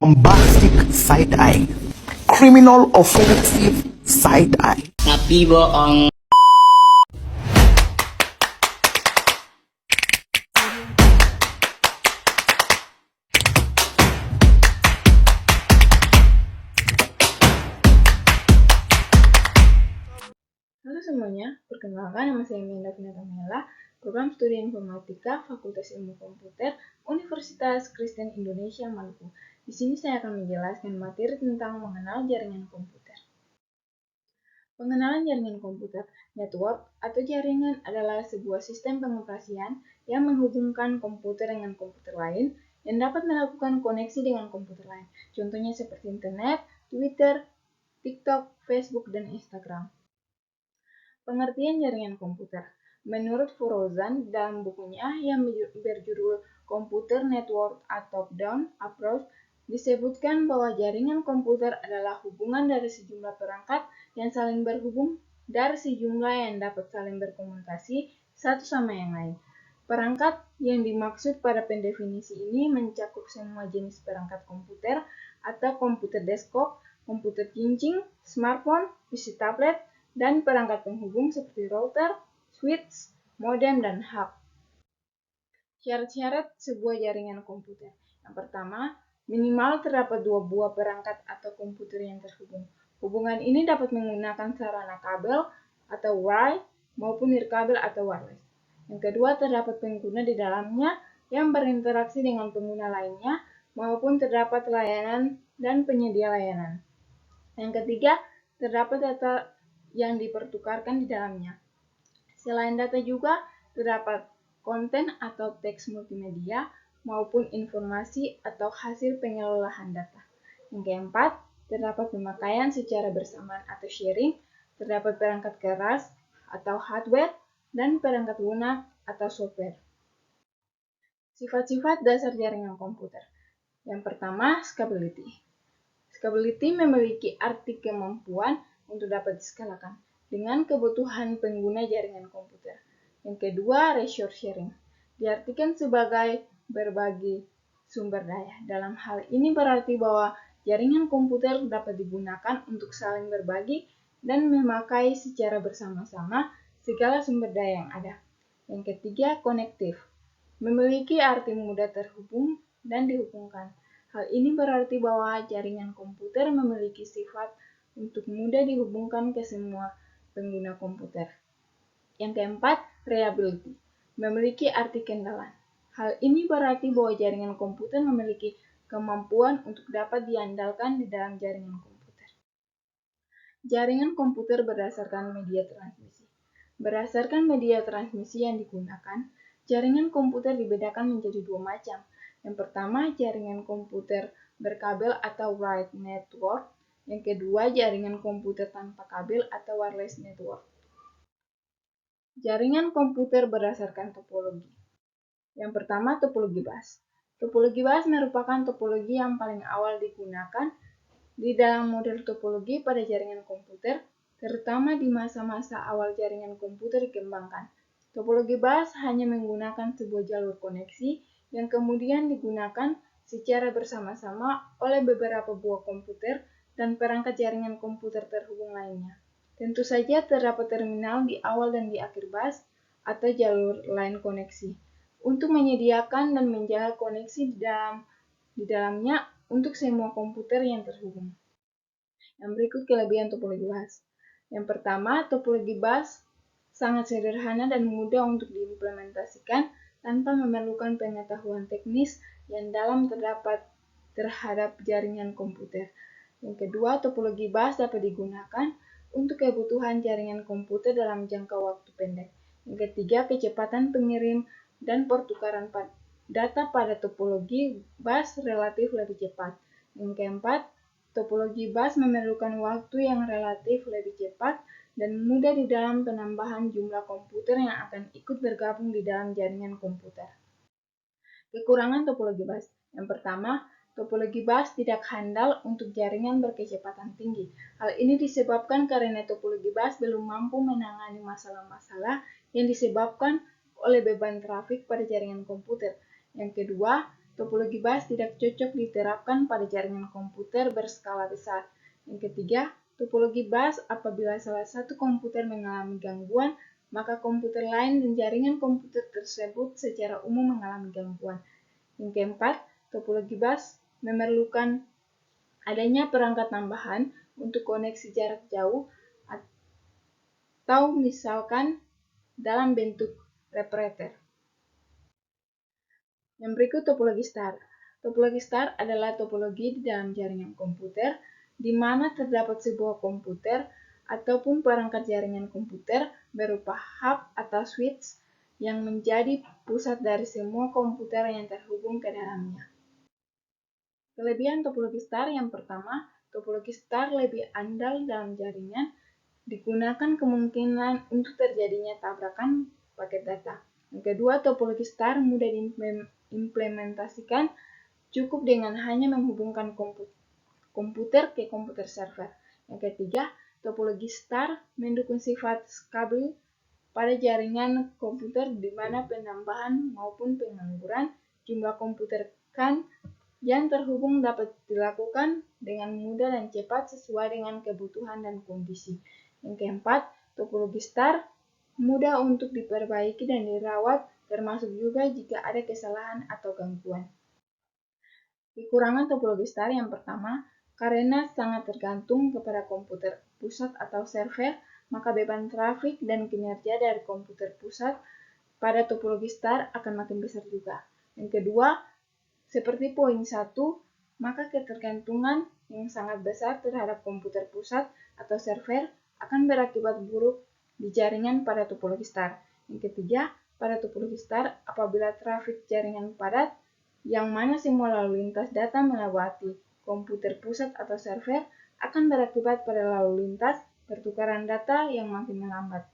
bombastic side-eye, criminal offensive side-eye. Tapi bohong. Halo semuanya, perkenalkan nama saya Menda Tamela, program studi informatika Fakultas Ilmu Komputer Universitas Kristen Indonesia Maluku. Di sini saya akan menjelaskan materi tentang mengenal jaringan komputer. Pengenalan jaringan komputer, network atau jaringan adalah sebuah sistem pengoperasian yang menghubungkan komputer dengan komputer lain yang dapat melakukan koneksi dengan komputer lain. Contohnya seperti internet, Twitter, TikTok, Facebook, dan Instagram. Pengertian jaringan komputer. Menurut Forozan dalam bukunya yang berjudul Computer Network a Top-Down Approach, disebutkan bahwa jaringan komputer adalah hubungan dari sejumlah perangkat yang saling berhubung dari sejumlah yang dapat saling berkomunikasi satu sama yang lain. Perangkat yang dimaksud pada pendefinisi ini mencakup semua jenis perangkat komputer atau komputer desktop, komputer cincin, smartphone, PC tablet, dan perangkat penghubung seperti router, switch, modem, dan hub. Syarat-syarat sebuah jaringan komputer. Yang pertama, minimal terdapat 2 buah perangkat atau komputer yang terhubung. Hubungan ini dapat menggunakan sarana kabel atau wire maupun nirkabel atau wireless. Yang kedua, terdapat pengguna di dalamnya yang berinteraksi dengan pengguna lainnya maupun terdapat layanan dan penyedia layanan. Yang ketiga, terdapat data yang dipertukarkan di dalamnya. Selain data juga terdapat konten atau teks multimedia maupun informasi atau hasil pengelolaan data. Yang keempat, terdapat pemakaian secara bersamaan atau sharing, terdapat perangkat keras atau hardware, dan perangkat lunak atau software. Sifat-sifat dasar jaringan komputer. Yang pertama, scalability. Scalability memiliki arti kemampuan untuk dapat diskalakan dengan kebutuhan pengguna jaringan komputer. Yang kedua, resource sharing. Diartikan sebagai berbagi sumber daya. Dalam hal ini berarti bahwa jaringan komputer dapat digunakan untuk saling berbagi dan memakai secara bersama-sama segala sumber daya yang ada. Yang ketiga, connective. Memiliki arti mudah terhubung dan dihubungkan. Hal ini berarti bahwa jaringan komputer memiliki sifat untuk mudah dihubungkan ke semua pengguna komputer. Yang keempat, reliability. Memiliki arti keandalan. Hal ini berarti bahwa jaringan komputer memiliki kemampuan untuk dapat diandalkan di dalam jaringan komputer. Jaringan komputer berdasarkan media transmisi. Berdasarkan media transmisi yang digunakan, jaringan komputer dibedakan menjadi 2 macam. Yang pertama, jaringan komputer berkabel atau wired network. Yang kedua, jaringan komputer tanpa kabel atau wireless network. Jaringan komputer berdasarkan topologi. Yang pertama, topologi bus. Topologi bus merupakan topologi yang paling awal digunakan di dalam model topologi pada jaringan komputer, terutama di masa-masa awal jaringan komputer dikembangkan. Topologi bus hanya menggunakan sebuah jalur koneksi yang kemudian digunakan secara bersama-sama oleh beberapa buah komputer dan perangkat jaringan komputer terhubung lainnya. Tentu saja terdapat terminal di awal dan di akhir bus atau jalur line koneksi untuk menyediakan dan menjaga koneksi di dalamnya untuk semua komputer yang terhubung. Yang berikut kelebihan topologi bus. Yang pertama, topologi bus sangat sederhana dan mudah untuk diimplementasikan tanpa memerlukan pengetahuan teknis yang dalam terhadap jaringan komputer. Yang kedua, topologi bus dapat digunakan untuk kebutuhan jaringan komputer dalam jangka waktu pendek. Yang ketiga, kecepatan pengirim dan pertukaran data pada topologi bus relatif lebih cepat. Yang keempat, topologi bus memerlukan waktu yang relatif lebih cepat dan mudah di dalam penambahan jumlah komputer yang akan ikut bergabung di dalam jaringan komputer. Kekurangan topologi bus. Yang pertama, topologi bus tidak handal untuk jaringan berkecepatan tinggi. Hal ini disebabkan karena topologi bus belum mampu menangani masalah-masalah yang disebabkan oleh beban trafik pada jaringan komputer. Yang kedua, topologi bus tidak cocok diterapkan pada jaringan komputer berskala besar. Yang ketiga, topologi bus apabila salah satu komputer mengalami gangguan, maka komputer lain dan jaringan komputer tersebut secara umum mengalami gangguan. Yang keempat, topologi bus memerlukan adanya perangkat tambahan untuk koneksi jarak jauh atau misalkan dalam bentuk reparator. Yang berikut topologi star. Topologi star adalah topologi di dalam jaringan komputer di mana terdapat sebuah komputer ataupun perangkat jaringan komputer berupa hub atau switch yang menjadi pusat dari semua komputer yang terhubung ke dalamnya. Kelebihan topologi star yang pertama, topologi star lebih andal dalam jaringan, digunakan kemungkinan untuk terjadinya tabrakan paket data. Yang kedua, topologi star mudah diimplementasikan, cukup dengan hanya menghubungkan komputer ke komputer server. Yang ketiga, topologi star mendukung sifat stabil pada jaringan komputer di mana penambahan maupun pengangguran jumlah komputer yang terhubung dapat dilakukan dengan mudah dan cepat sesuai dengan kebutuhan dan kondisi. Yang keempat, topologi star mudah untuk diperbaiki dan dirawat, termasuk juga jika ada kesalahan atau gangguan. Kekurangan topologi star yang pertama, karena sangat tergantung kepada komputer pusat atau server, maka beban trafik dan kinerja dari komputer pusat pada topologi star akan makin besar juga. Yang kedua, seperti poin 1, maka ketergantungan yang sangat besar terhadap komputer pusat atau server akan berakibat buruk di jaringan pada topologi star. Yang ketiga, pada topologi star, apabila trafik jaringan padat, yang mana semua lalu lintas data melewati komputer pusat atau server, akan berakibat pada lalu lintas pertukaran data yang makin melambat.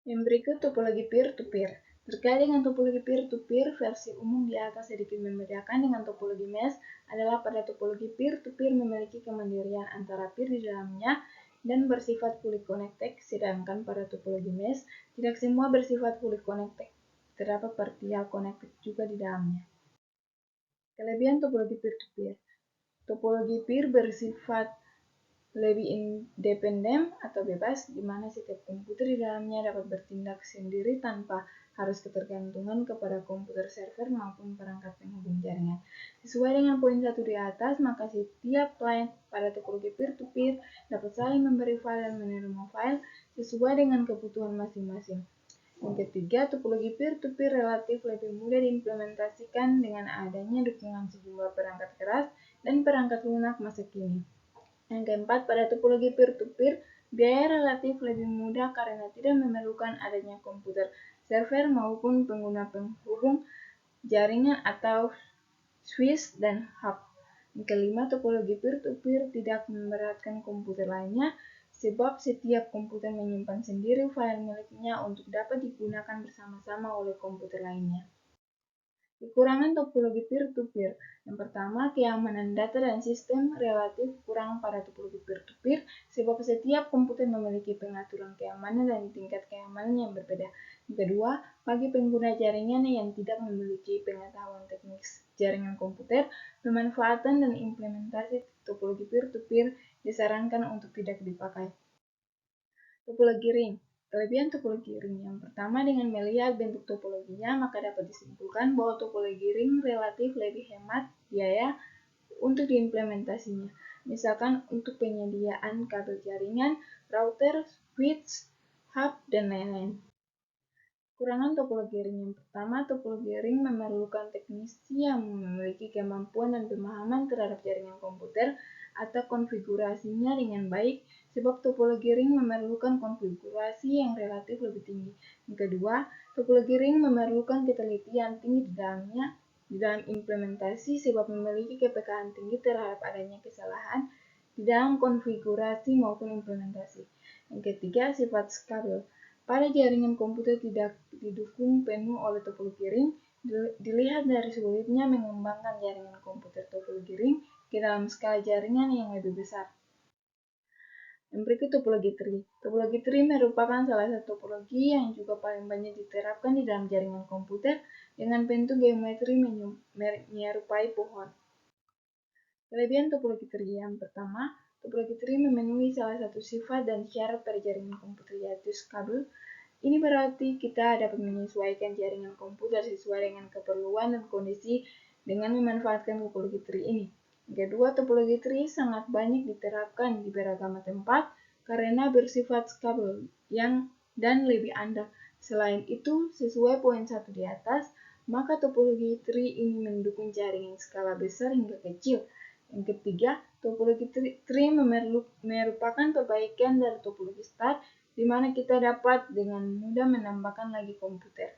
Yang berikut topologi peer-to-peer. Terkait dengan topologi peer-to-peer, versi umum di atas sedikit membedakan dengan topologi mesh adalah pada topologi peer-to-peer memiliki kemandirian antara peer di dalamnya dan bersifat fully connected, sedangkan pada topologi mesh tidak semua bersifat fully connected, terdapat partial connected juga di dalamnya. Kelebihan topologi peer-to-peer. Topologi peer bersifat lebih independen atau bebas, di mana setiap komputer di dalamnya dapat bertindak sendiri tanpa harus ketergantungan kepada komputer server maupun perangkat penghubung jaringan. Sesuai dengan poin 1 di atas, maka setiap client pada topologi peer-to-peer dapat saling memberi file dan menerima file sesuai dengan kebutuhan masing-masing. Yang ketiga, topologi peer-to-peer relatif lebih mudah diimplementasikan dengan adanya dukungan sejumlah perangkat keras dan perangkat lunak masa kini. Yang keempat, pada topologi peer-to-peer, biaya relatif lebih mudah karena tidak memerlukan adanya komputer server maupun pengguna penghubung jaringan atau switch dan hub. Yang kelima, topologi peer-to-peer tidak memberatkan komputer lainnya, sebab setiap komputer menyimpan sendiri file miliknya untuk dapat digunakan bersama-sama oleh komputer lainnya. Kekurangan topologi peer-to-peer. Yang pertama, keamanan data dan sistem relatif kurang pada topologi peer-to-peer sebab setiap komputer memiliki pengaturan keamanan dan tingkat keamanan yang berbeda. Yang kedua, bagi pengguna jaringan yang tidak memiliki pengetahuan teknis jaringan komputer, pemanfaatan dan implementasi topologi peer-to-peer disarankan untuk tidak dipakai. Topologi ring. Kelebihan topologi ring yang pertama, dengan melihat bentuk topologinya, maka dapat disimpulkan bahwa topologi ring relatif lebih hemat biaya untuk diimplementasinya. Misalkan untuk penyediaan kabel jaringan, router, switch, hub, dan lain-lain. Kekurangan topologi ring yang pertama, topologi ring memerlukan teknisi yang memiliki kemampuan dan pemahaman terhadap jaringan komputer atau konfigurasinya dengan baik, sebab topologi ring memerlukan konfigurasi yang relatif lebih tinggi. Yang kedua, topologi ring memerlukan ketelitian tinggi di dalam implementasi sebab memiliki kepekaan tinggi terhadap adanya kesalahan di dalam konfigurasi maupun implementasi. Yang ketiga, sifat stabil. Pada jaringan komputer tidak didukung penuh oleh topologi ring, dilihat dari sulitnya mengembangkan jaringan komputer topologi ring ke dalam skala jaringan yang lebih besar. Yang berikut topologi tree. Topologi tree merupakan salah satu topologi yang juga paling banyak diterapkan di dalam jaringan komputer, dengan bentuk geometri menyerupai pohon. Kelebihan topologi tree yang pertama, topologi tree memenuhi salah satu sifat dan syarat pada jaringan komputer, yaitu skabel. Ini berarti kita dapat menyesuaikan jaringan komputer sesuai dengan keperluan dan kondisi dengan memanfaatkan topologi tree ini. Yang kedua, topologi tree sangat banyak diterapkan di beragam tempat karena bersifat skabel dan lebih andal. Selain itu, sesuai poin 1 di atas, maka topologi tree ini mendukung jaringan skala besar hingga kecil. Yang ketiga, topologi tree merupakan perbaikan dari topologi star, di mana kita dapat dengan mudah menambahkan lagi komputer.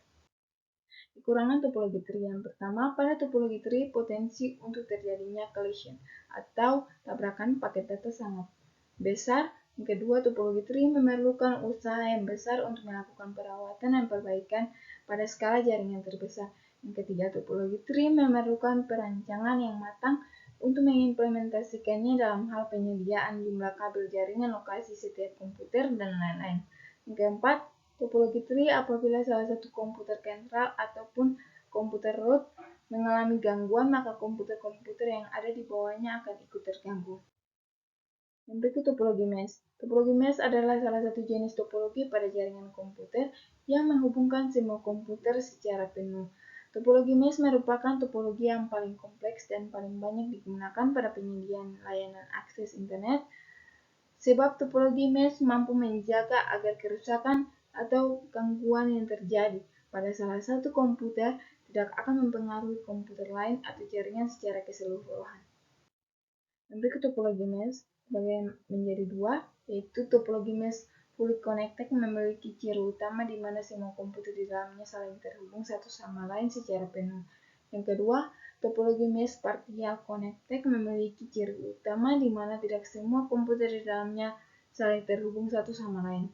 Kekurangan topologi tree yang pertama, pada topologi tree potensi untuk terjadinya collision atau tabrakan paket data sangat besar. Yang kedua, topologi tree memerlukan usaha yang besar untuk melakukan perawatan dan perbaikan pada skala jaringan terbesar. Yang ketiga, topologi tree memerlukan perancangan yang matang untuk mengimplementasikannya dalam hal penyediaan jumlah kabel jaringan, lokasi setiap komputer, dan lain-lain. Yang keempat, topologi tree apabila salah satu komputer sentral ataupun komputer root mengalami gangguan, maka komputer-komputer yang ada di bawahnya akan ikut terganggu. Yang berikut topologi mesh. Topologi mesh adalah salah satu jenis topologi pada jaringan komputer yang menghubungkan semua komputer secara penuh. Topologi mesh merupakan topologi yang paling kompleks dan paling banyak digunakan pada penyediaan layanan akses internet, sebab topologi mesh mampu menjaga agar kerusakan atau gangguan yang terjadi pada salah satu komputer tidak akan mempengaruhi komputer lain atau jaringan secara keseluruhan. Yang berikut topologi mesh bagi menjadi dua, yaitu topologi mesh fully connected memiliki ciri utama di mana semua komputer di dalamnya saling terhubung satu sama lain secara penuh. Yang kedua, topologi mesh partial connected memiliki ciri utama di mana tidak semua komputer di dalamnya saling terhubung satu sama lain.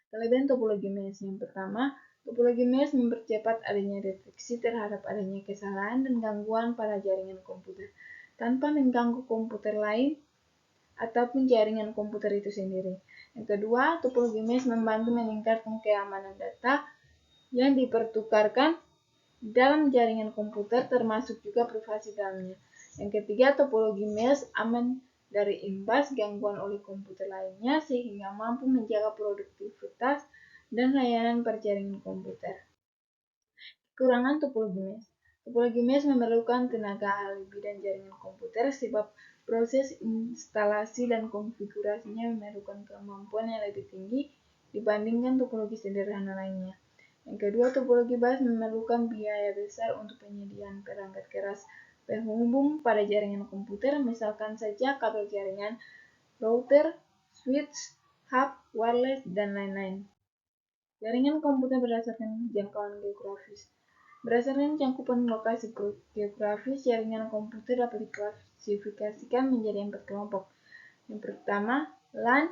Kelebihan topologi mesh yang pertama, topologi mesh mempercepat adanya deteksi terhadap adanya kesalahan dan gangguan pada jaringan komputer tanpa mengganggu komputer lain ataupun jaringan komputer itu sendiri. Yang kedua, topologi mesh membantu meningkatkan keamanan data yang dipertukarkan dalam jaringan komputer termasuk juga privasi dalamnya. Yang ketiga, topologi mesh aman dari imbas gangguan oleh komputer lainnya sehingga mampu menjaga produktivitas dan layanan perjaringan komputer. Kekurangan topologi mesh. Topologi mesh memerlukan tenaga ahli bidang jaringan komputer sebab proses instalasi dan konfigurasinya memerlukan kemampuan yang lebih tinggi dibandingkan topologi sederhana lainnya. Yang kedua, topologi bus memerlukan biaya besar untuk penyediaan perangkat keras penghubung pada jaringan komputer, misalkan saja kabel jaringan, router, switch, hub, wireless, dan lain-lain. Jaringan komputer berdasarkan jangkauan geografis. Berdasarkan cakupan lokasi geografis, jaringan komputer dapat diklasifikasikan menjadi 4 kelompok. Yang pertama, LAN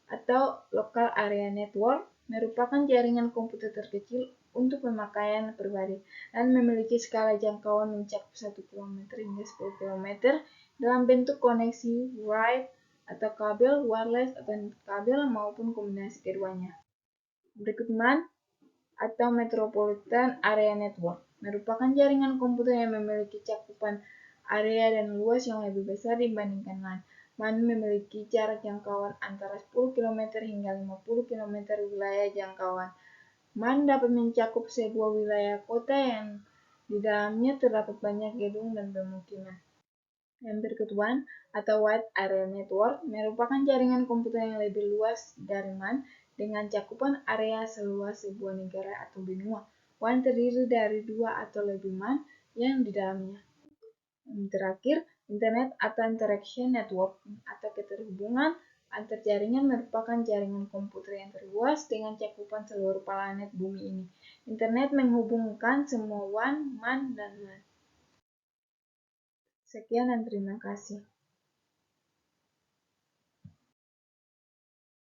atau Local Area Network merupakan jaringan komputer terkecil untuk pemakaian pribadi dan memiliki skala jangkauan mencakup 1 km hingga 10 km dalam bentuk koneksi wired atau kabel, wireless atau kabel maupun kombinasi keduanya. Berikut MAN atau Metropolitan Area Network merupakan jaringan komputer yang memiliki cakupan area dan luas yang lebih besar dibandingkan LAN. MAN memiliki jarak jangkauan antara 10 km hingga 50 km wilayah jangkauan. MAN dapat mencakup sebuah wilayah kota yang di dalamnya terdapat banyak gedung dan pemukiman. Yang berikut WAN atau Wide Area Network merupakan jaringan komputer yang lebih luas dari MAN dengan cakupan area seluas sebuah negara atau benua. WAN terdiri dari 2 atau lebih MAN yang di dalamnya. Yang terakhir, Internet atau Interaction Network atau keterhubungan antar jaringan merupakan jaringan komputer yang terluas dengan cakupan seluruh planet bumi ini. Internet menghubungkan semua WAN, MAN, dan LAN. Sekian dan terima kasih.